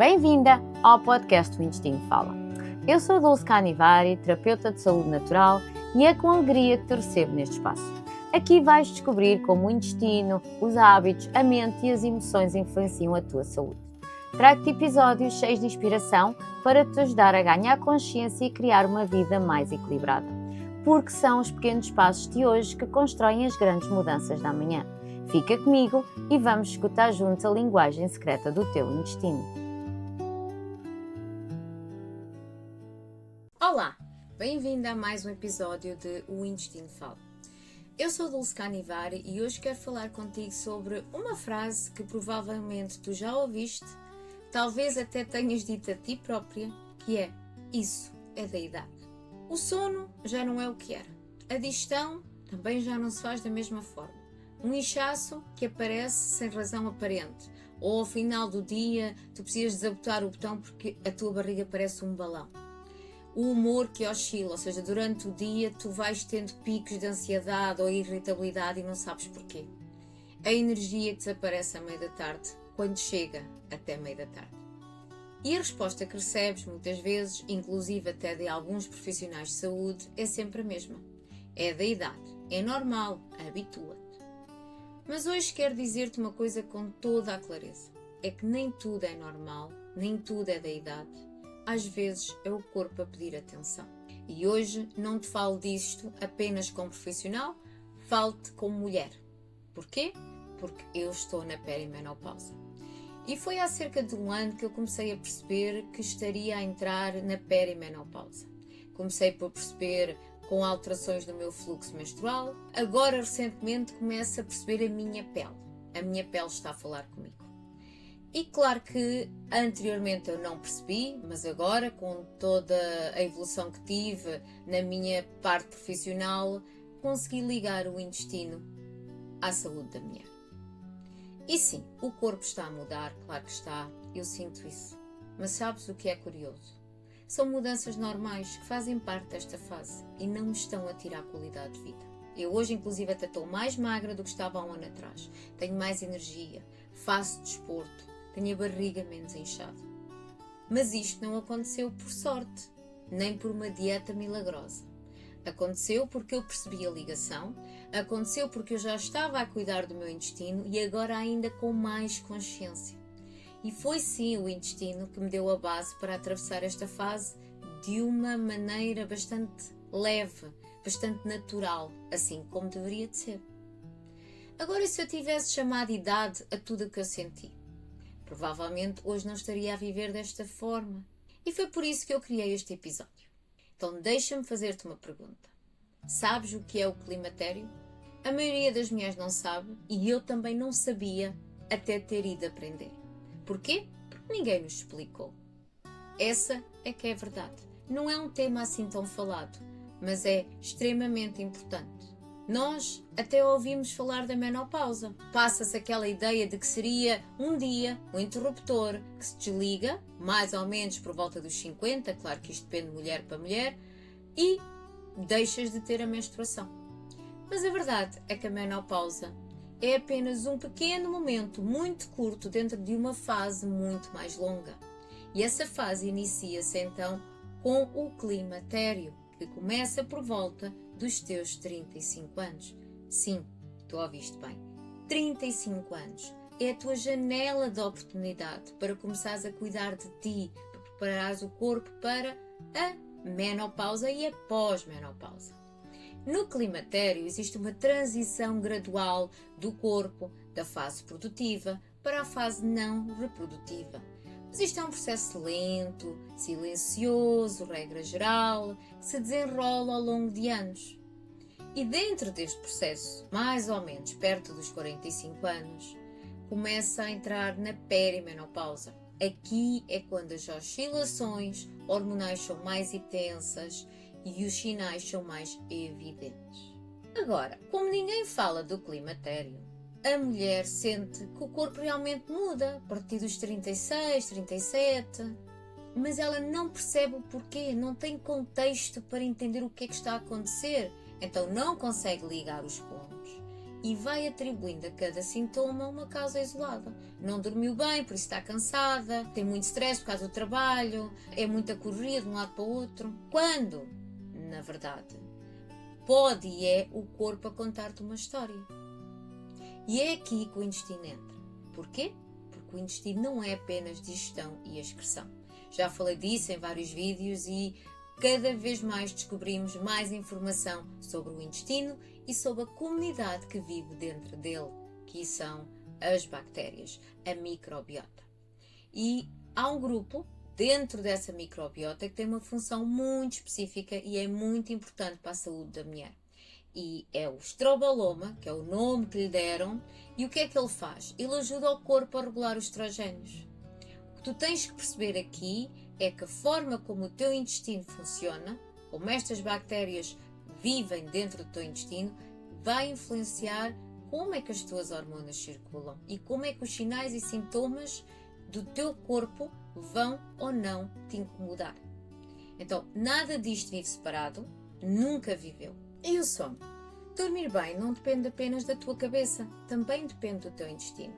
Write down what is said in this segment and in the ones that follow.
Bem-vinda ao podcast O Intestino Fala. Eu sou a Dulce Canivari, terapeuta de saúde natural, e é com alegria que te recebo neste espaço. Aqui vais descobrir como o intestino, os hábitos, a mente e as emoções influenciam a tua saúde. Trago-te episódios cheios de inspiração para te ajudar a ganhar consciência e criar uma vida mais equilibrada. Porque são os pequenos passos de hoje que constroem as grandes mudanças da amanhã. Fica comigo e vamos escutar juntos a linguagem secreta do teu intestino. Olá, bem-vinda a mais um episódio de O Intestino Fala. Eu sou Dulce Canivari e hoje quero falar contigo sobre uma frase que provavelmente tu já ouviste, talvez até tenhas dito a ti própria, que é: isso é da idade. O sono já não é o que era. A digestão também já não se faz da mesma forma. Um inchaço que aparece sem razão aparente. Ou ao final do dia tu precisas desabotar o botão porque a tua barriga parece um balão. O humor que oscila, ou seja, durante o dia tu vais tendo picos de ansiedade ou irritabilidade e não sabes porquê. A energia que desaparece à meia da tarde, quando chega até meia da tarde. E a resposta que recebes muitas vezes, inclusive até de alguns profissionais de saúde, é sempre a mesma. É da idade, é normal, habitua-te. Mas hoje quero dizer-te uma coisa com toda a clareza. É que nem tudo é normal, nem tudo é da idade. Às vezes é o corpo a pedir atenção. E hoje não te falo disto apenas como profissional, falo-te como mulher. Porquê? Porque eu estou na perimenopausa. E foi há cerca de um ano que eu comecei a perceber que estaria a entrar na perimenopausa. Comecei por perceber com alterações no meu fluxo menstrual. Agora, recentemente, começo a perceber a minha pele. A minha pele está a falar comigo. E claro que anteriormente eu não percebi, mas agora, com toda a evolução que tive na minha parte profissional, consegui ligar o intestino à saúde da mulher. E sim, o corpo está a mudar, claro que está, eu sinto isso. Mas sabes o que é curioso? São mudanças normais que fazem parte desta fase e não me estão a tirar qualidade de vida. Eu hoje, inclusive, até estou mais magra do que estava há um ano atrás. Tenho mais energia, faço desporto, tenho a barriga menos inchada. Mas isto não aconteceu por sorte, nem por uma dieta milagrosa. Aconteceu porque eu percebi a ligação, aconteceu porque eu já estava a cuidar do meu intestino e agora ainda com mais consciência. E foi sim o intestino que me deu a base para atravessar esta fase de uma maneira bastante leve, bastante natural, assim como deveria de ser. Agora, se eu tivesse chamado idade a tudo o que eu senti, provavelmente hoje não estaria a viver desta forma. E foi por isso que eu criei este episódio. Então deixa-me fazer-te uma pergunta. Sabes o que é o climatério? A maioria das mulheres não sabe e eu também não sabia até ter ido aprender. Porquê? Porque ninguém nos explicou. Essa é que é a verdade. Não é um tema assim tão falado, mas é extremamente importante. Nós até ouvimos falar da menopausa. Passa-se aquela ideia de que seria um dia um interruptor que se desliga, mais ou menos por volta dos 50, claro que isto depende de mulher para mulher, e deixas de ter a menstruação. Mas a verdade é que a menopausa é apenas um pequeno momento muito curto dentro de uma fase muito mais longa. E essa fase inicia-se então com o climatério, que começa por volta dos teus 35 anos. Sim, tu ouviste bem. 35 anos. É a tua janela de oportunidade para começares a cuidar de ti, para preparares o corpo para a menopausa e a pós-menopausa. No climatério existe uma transição gradual do corpo da fase produtiva para a fase não reprodutiva. Mas isto é um processo lento, silencioso, regra geral, que se desenrola ao longo de anos. E dentro deste processo, mais ou menos perto dos 45 anos, começa a entrar na perimenopausa. Aqui é quando as oscilações hormonais são mais intensas e os sinais são mais evidentes. Agora, como ninguém fala do climatério, a mulher sente que o corpo realmente muda a partir dos 36, 37, mas ela não percebe o porquê, não tem contexto para entender o que é que está a acontecer, então não consegue ligar os pontos e vai atribuindo a cada sintoma uma causa isolada. Não dormiu bem, por isso está cansada, tem muito stress por causa do trabalho, é muita corrida de um lado para o outro. Quando, na verdade, pode e é o corpo a contar-te uma história. E é aqui que o intestino entra. Porquê? Porque o intestino não é apenas digestão e excreção. Já falei disso em vários vídeos e cada vez mais descobrimos mais informação sobre o intestino e sobre a comunidade que vive dentro dele, que são as bactérias, a microbiota. E há um grupo dentro dessa microbiota que tem uma função muito específica e é muito importante para a saúde da mulher. E é o estroboloma, que é o nome que lhe deram, e o que é que ele faz? Ele ajuda o corpo a regular os estrogénios. O que tu tens que perceber aqui é que a forma como o teu intestino funciona, como estas bactérias vivem dentro do teu intestino, vai influenciar como é que as tuas hormonas circulam e como é que os sinais e sintomas do teu corpo vão ou não te incomodar. Então, nada disto vive separado, nunca viveu. E o sono? Dormir bem não depende apenas da tua cabeça, também depende do teu intestino.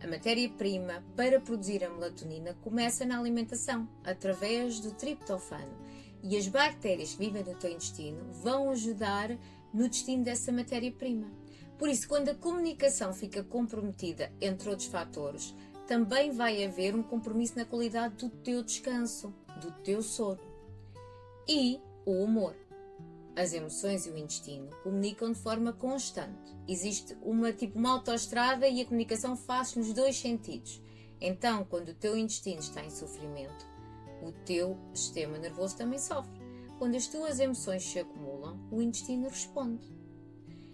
A matéria-prima para produzir a melatonina começa na alimentação, através do triptofano. E as bactérias que vivem no teu intestino vão ajudar no destino dessa matéria-prima. Por isso, quando a comunicação fica comprometida, entre outros fatores, também vai haver um compromisso na qualidade do teu descanso, do teu sono. E o humor. As emoções e o intestino comunicam de forma constante. Existe uma autoestrada e a comunicação faz nos dois sentidos. Então, quando o teu intestino está em sofrimento, o teu sistema nervoso também sofre. Quando as tuas emoções se acumulam, o intestino responde.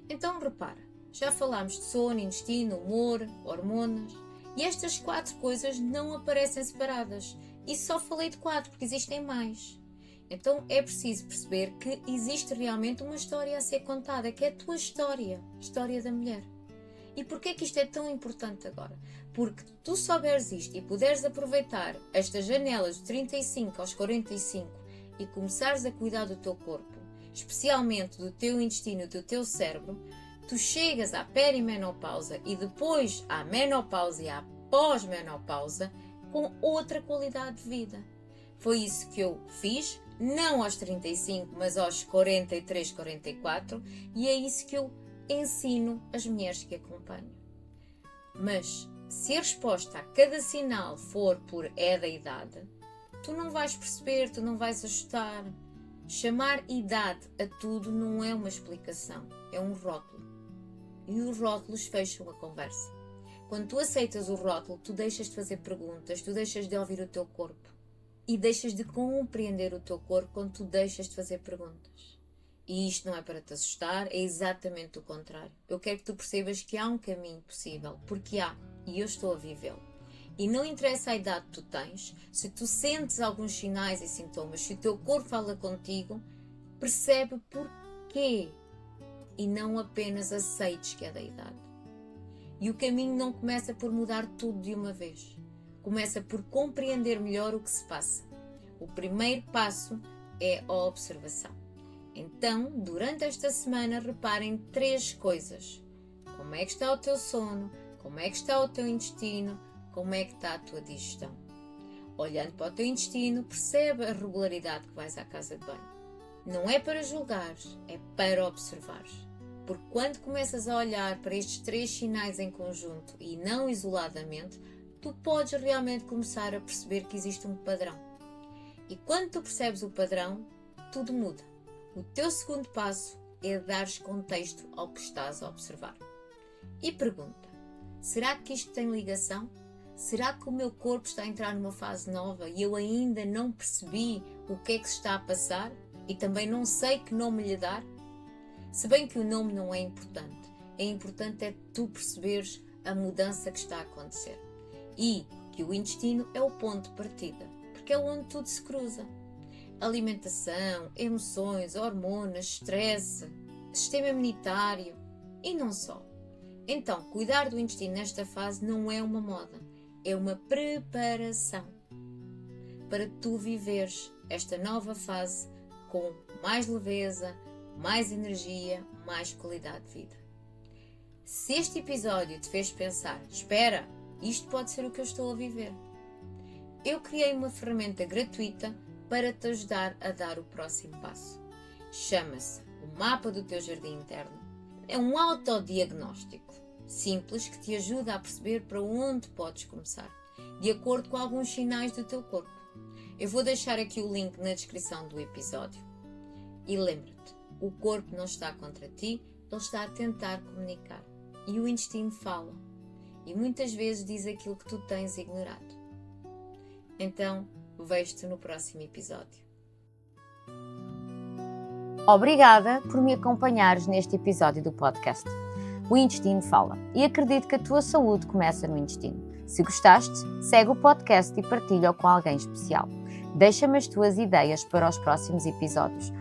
Então, repara, já falámos de sono, intestino, humor, hormonas, e estas 4 coisas não aparecem separadas. E só falei de 4 porque existem mais. Então é preciso perceber que existe realmente uma história a ser contada, que é a tua história, a história da mulher. E porquê é que isto é tão importante agora? Porque tu souberes isto e puderes aproveitar estas janelas de 35 aos 45 e começares a cuidar do teu corpo, especialmente do teu intestino e do teu cérebro, tu chegas à perimenopausa e depois à menopausa e à pós-menopausa com outra qualidade de vida. Foi isso que eu fiz, não aos 35, mas aos 43, 44, e é isso que eu ensino as mulheres que acompanho. Mas, se a resposta a cada sinal for por é da idade, tu não vais perceber, tu não vais ajustar. Chamar idade a tudo não é uma explicação, é um rótulo. E os rótulos fecham a conversa. Quando tu aceitas o rótulo, tu deixas de fazer perguntas, tu deixas de ouvir o teu corpo. E deixas de compreender o teu corpo quando tu deixas de fazer perguntas. E isto não é para te assustar, é exatamente o contrário. Eu quero que tu percebas que há um caminho possível, porque há, e eu estou a vivê-lo. E não interessa a idade que tu tens, se tu sentes alguns sinais e sintomas, se o teu corpo fala contigo, percebe porquê e não apenas aceites que é da idade. E o caminho não começa por mudar tudo de uma vez. Começa por compreender melhor o que se passa. O primeiro passo é a observação. Então, durante esta semana, reparem 3 coisas. Como é que está o teu sono? Como é que está o teu intestino? Como é que está a tua digestão? Olhando para o teu intestino, percebe a regularidade que vais à casa de banho. Não é para julgares, é para observares. Porque quando começas a olhar para estes 3 sinais em conjunto e não isoladamente, tu podes realmente começar a perceber que existe um padrão. E quando tu percebes o padrão, tudo muda. O teu segundo passo é dares contexto ao que estás a observar. E pergunta, será que isto tem ligação? Será que o meu corpo está a entrar numa fase nova e eu ainda não percebi o que é que se está a passar? E também não sei que nome lhe dar? Se bem que o nome não é importante é tu perceberes a mudança que está a acontecer. E que o intestino é o ponto de partida, porque é onde tudo se cruza. Alimentação, emoções, hormonas, stress, sistema imunitário e não só. Então, cuidar do intestino nesta fase não é uma moda, é uma preparação para tu viveres esta nova fase com mais leveza, mais energia, mais qualidade de vida. Se este episódio te fez pensar, espera, isto pode ser o que eu estou a viver, eu criei uma ferramenta gratuita para te ajudar a dar o próximo passo. Chama-se o Mapa do Teu Jardim Interno. É um autodiagnóstico simples que te ajuda a perceber para onde podes começar, de acordo com alguns sinais do teu corpo. Eu vou deixar aqui o link na descrição do episódio. E lembra-te, o corpo não está contra ti, ele está a tentar comunicar. E o intestino fala. E muitas vezes diz aquilo que tu tens ignorado. Então, vejo-te no próximo episódio. Obrigada por me acompanhares neste episódio do podcast. O intestino fala e acredito que a tua saúde começa no intestino. Se gostaste, segue o podcast e partilha-o com alguém especial. Deixa-me as tuas ideias para os próximos episódios.